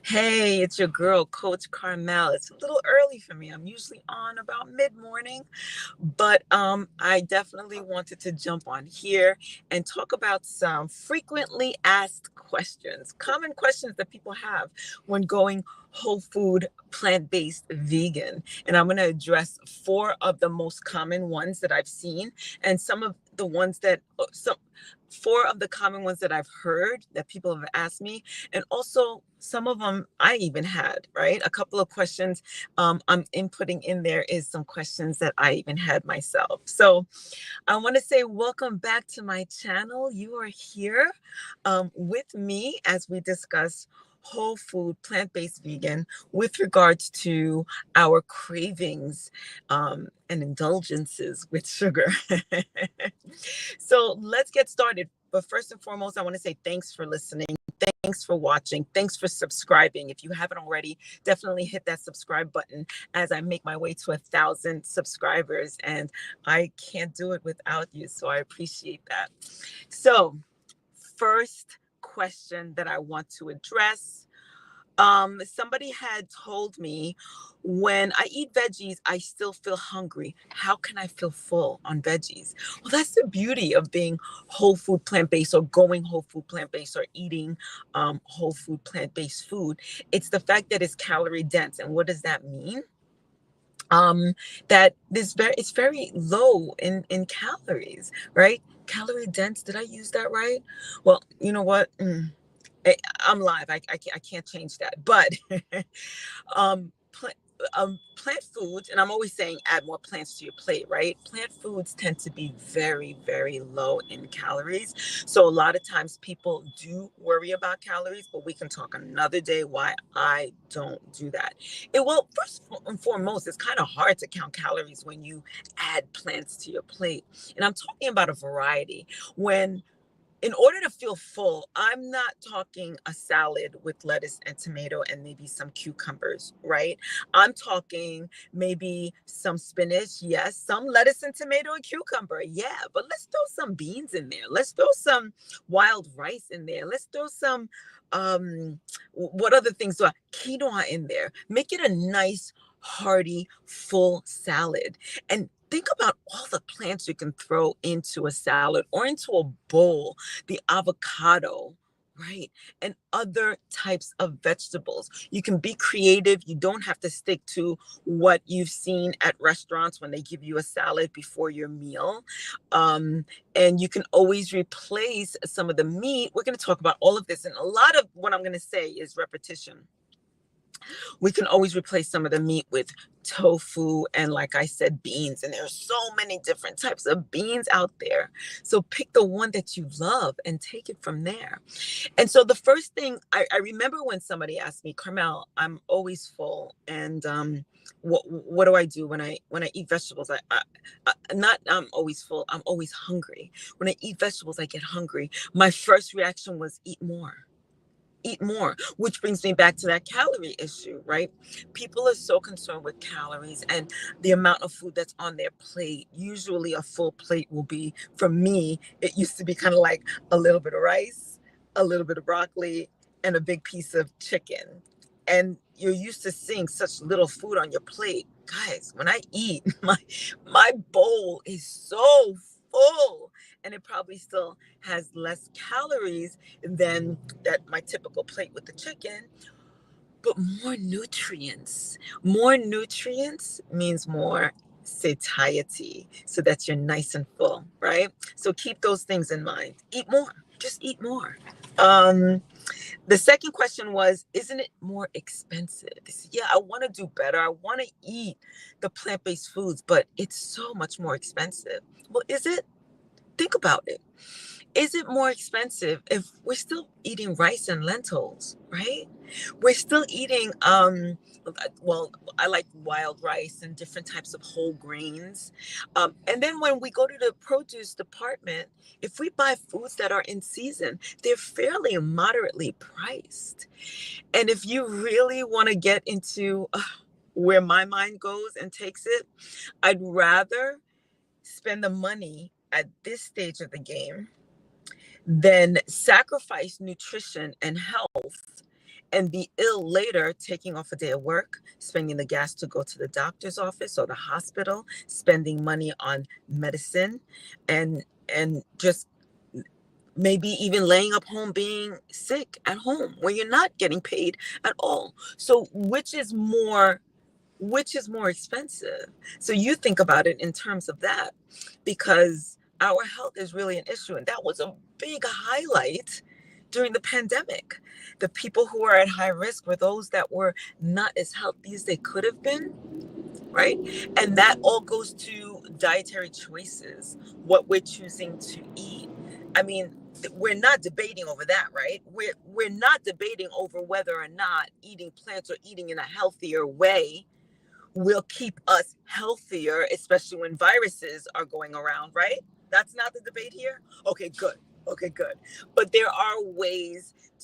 Hey, it's your girl, Coach Carmelle. It's a little early for me. I'm usually on about mid-morning, but I definitely wanted to jump on here and talk about some frequently asked questions, common questions that people have when going whole food, plant-based vegan. And I'm going to address four of the most common ones that I've seen, and some of the ones that some four of the common ones that I've heard that people have asked me, and also some of them I even had, right? A couple of questions I'm inputting in there is some questions that I even had myself. So I want to say welcome back to my channel. You are here with me as we discuss whole food, plant-based vegan with regards to our cravings and indulgences with sugar. So let's get started. But first and foremost, I want to say thanks for listening. Thanks for watching. Thanks for subscribing. If you haven't already, definitely hit that subscribe button as I make my way to 1,000 subscribers. And I can't do it without you. So I appreciate that. So, first question that I want to address. Somebody had told me, when I eat veggies, I still feel hungry. How can I feel full on veggies? Well, that's the beauty of being whole food plant-based, or going whole food plant-based, or eating whole food plant-based food. It's the fact that it's calorie dense. And what does that mean? That it's very low in calories, right? Calorie dense. Did I use that right? Well, you know what? I'm live. I can't change that. But um, pl- plant foods, and I'm always saying add more plants to your plate, right? Plant foods tend to be very, very low in calories. So a lot of times people do worry about calories, but we can talk another day why I don't do that. Well, first and foremost, it's kind of hard to count calories when you add plants to your plate. And I'm talking about a variety. When In order to feel full, I'm not talking a salad with lettuce and tomato and maybe some cucumbers, right? I'm talking maybe some spinach, yes, some lettuce and tomato and cucumber, yeah, but let's throw some beans in there. Let's throw some wild rice in there. Let's throw some, what other things do I, quinoa in there. Make it a nice, hearty, full salad. And think about all the plants you can throw into a salad or into a bowl, the avocado, right? And other types of vegetables. You can be creative. You don't have to stick to what you've seen at restaurants when they give you a salad before your meal. And you can always replace some of the meat. We're going to talk about all of this. And a lot of what I'm going to say is repetition. We can always replace some of the meat with tofu and, like I said, beans. And there's so many different types of beans out there. So pick the one that you love and take it from there. And so the first thing I remember when somebody asked me, Carmelle, I'm always full. And what do I do when I eat vegetables? Not I'm always full. I'm always hungry. When I eat vegetables, I get hungry. My first reaction was eat more, which brings me back to that calorie issue, right? People are so concerned with calories and the amount of food that's on their plate. Usually a full plate will be, for me, it used to be kind of like a little bit of rice, a little bit of broccoli, and a big piece of chicken. And you're used to seeing such little food on your plate. Guys, when I eat, my bowl is so full, and it probably still has less calories than that my typical plate with the chicken, but more nutrients. More nutrients means more satiety, so that you're nice and full, right? So keep those things in mind. Eat more. Just eat more. Um, the second question was, isn't it more expensive? Yeah, I want to do better. I want to eat the plant-based foods, but it's so much more expensive. Well, is it? Think about it. Is it more expensive if we're still eating rice and lentils, right? We're still eating, well, I like wild rice and different types of whole grains. And then when we go to the produce department, if we buy foods that are in season, they're fairly moderately priced. And if you really want to get into where my mind goes and takes it, I'd rather spend the money at this stage of the game than sacrifice nutrition and health and be ill later, taking off a day of work, spending the gas to go to the doctor's office or the hospital, spending money on medicine, and just maybe even laying up home being sick at home where you're not getting paid at all. So which is more expensive? So you think about it in terms of that, because our health is really an issue. And that was a big highlight during the pandemic. The people who are at high risk were those that were not as healthy as they could have been, right? And that all goes to dietary choices, what we're choosing to eat. I mean, we're not debating over that, right? We're not debating over whether or not eating plants or eating in a healthier way will keep us healthier, especially when viruses are going around, right? That's not the debate here. Okay, good. Okay, good. But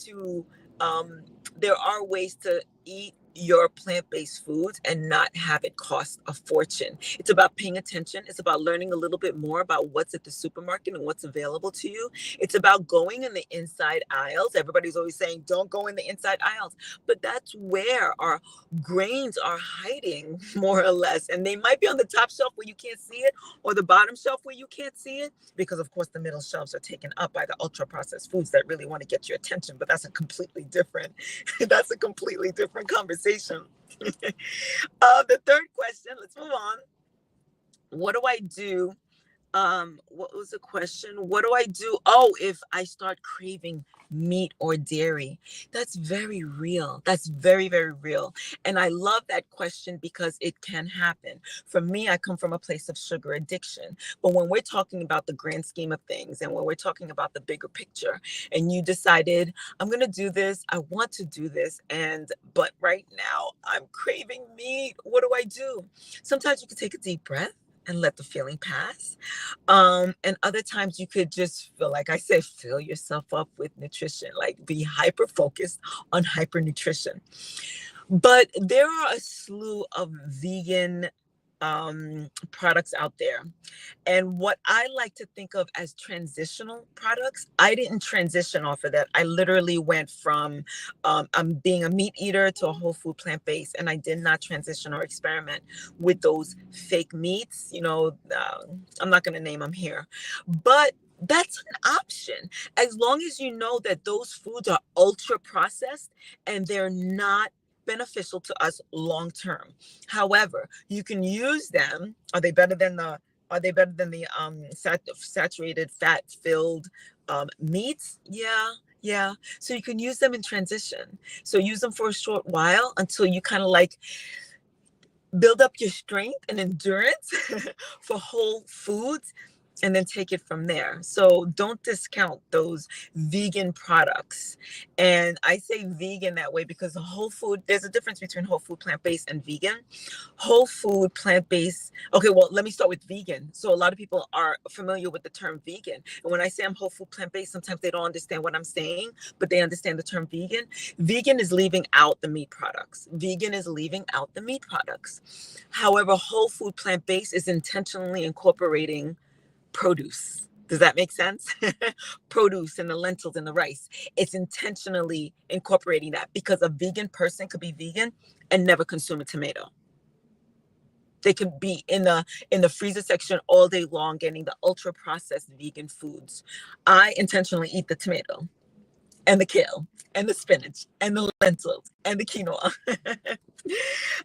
to um, there are ways to eat your plant-based foods and not have it cost a fortune. It's about paying attention. It's about learning a little bit more about what's at the supermarket and what's available to you. It's about going in the inside aisles. Everybody's always saying, don't go in the inside aisles. But that's where our grains are hiding, more or less. And they might be on the top shelf where you can't see it, or the bottom shelf where you can't see it, because of course the middle shelves are taken up by the ultra processed foods that really want to get your attention. But that's a completely different conversation. The third question, let's move on. What do I do? What was the question? What do I do? Oh, if I start craving meat or dairy. That's very real. That's very, very real. And I love that question because it can happen. For me, I come from a place of sugar addiction. But when we're talking about the grand scheme of things, and when we're talking about the bigger picture, and you decided, I'm going to do this, I want to do this, but right now I'm craving meat. What do I do? Sometimes you can take a deep breath and let the feeling pass. And other times you could just feel, like I said, fill yourself up with nutrition, like be hyper focused on hyper nutrition. But there are a slew of vegan products out there. And what I like to think of as transitional products, I didn't transition off of that. I literally went from being a meat eater to a whole food plant-based, and I did not transition or experiment with those fake meats. I'm not going to name them here, but that's an option, as long as you know that those foods are ultra processed and they're not beneficial to us long term. However, you can use them. Are they better than the saturated fat filled meats? Yeah. So you can use them in transition. So use them for a short while until you kind of like build up your strength and endurance for whole foods, and then take it from there. So don't discount those vegan products. And I say vegan that way because there's a difference between whole food, plant-based, and vegan. Whole food, plant-based. Okay, well, let me start with vegan. So a lot of people are familiar with the term vegan. And when I say I'm whole food, plant-based, sometimes they don't understand what I'm saying, but they understand the term vegan. Vegan is leaving out the meat products. However, whole food, plant-based is intentionally incorporating produce. Does that make sense? Produce and the lentils and the rice. It's intentionally incorporating that, because a vegan person could be vegan and never consume a tomato. They could be in the freezer section all day long getting the ultra processed vegan foods. I intentionally eat the tomato and the kale and the spinach and the lentils and the quinoa.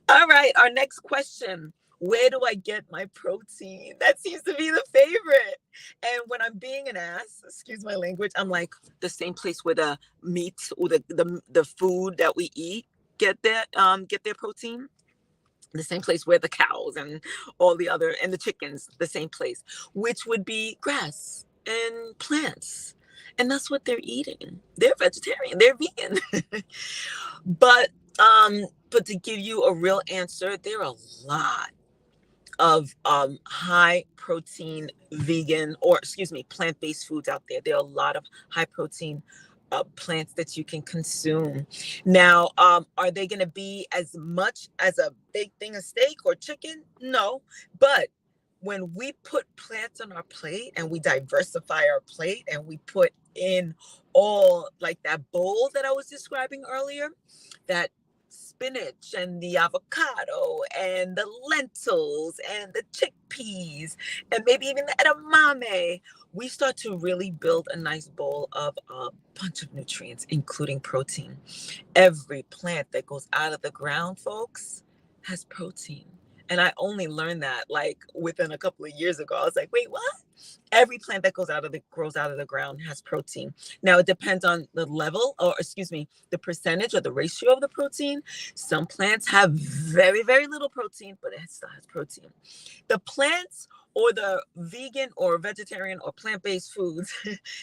All right, our next question. Where do I get my protein? That seems to be the favorite. And when I'm being an ass, excuse my language, I'm like, the same place where the meat or the food that we eat get their protein. The same place where the cows and all the other, and the chickens, the same place, which would be grass and plants. And that's what they're eating. They're vegetarian, they're vegan. But to give you a real answer, there are a lot of high protein vegan, or excuse me, plant-based foods out there. There are a lot of high protein plants that you can consume. Now, are they going to be as much as a big thing of steak or chicken? No, but when we put plants on our plate and we diversify our plate and we put in all, like that bowl that I was describing earlier, that spinach and the avocado and the lentils and the chickpeas and maybe even the edamame, we start to really build a nice bowl of a bunch of nutrients, including protein. Every plant that goes out of the ground, folks, has protein. And I only learned that like within a couple of years ago. I was like, wait, what? Every plant that grows out of the ground has protein. Now it depends on the level, or excuse me, the percentage or the ratio of the protein. Some plants have very, very little protein, but it still has protein. The plants or the vegan or vegetarian or plant-based foods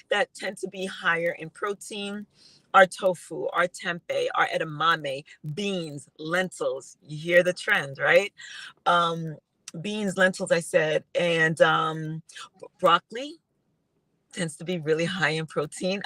that tend to be higher in protein are tofu, our tempeh, our edamame, beans, lentils. You hear the trend, right? Um, Beans, lentils, I said, and broccoli tends to be really high in protein.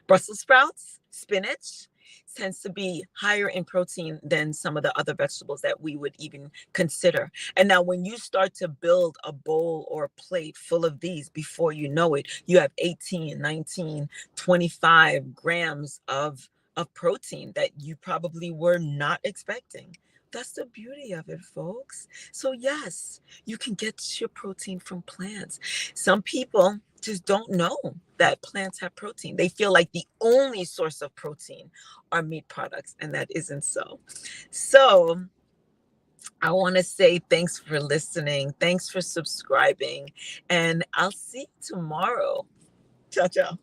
Brussels sprouts, spinach tends to be higher in protein than some of the other vegetables that we would even consider. And now when you start to build a bowl or a plate full of these, before you know it, you have 18, 19, 25 grams of protein that you probably were not expecting. That's the beauty of it, folks. So yes, you can get your protein from plants. Some people just don't know that plants have protein. They feel like the only source of protein are meat products, and that isn't so. So I want to say thanks for listening. Thanks for subscribing. And I'll see you tomorrow. Ciao, ciao.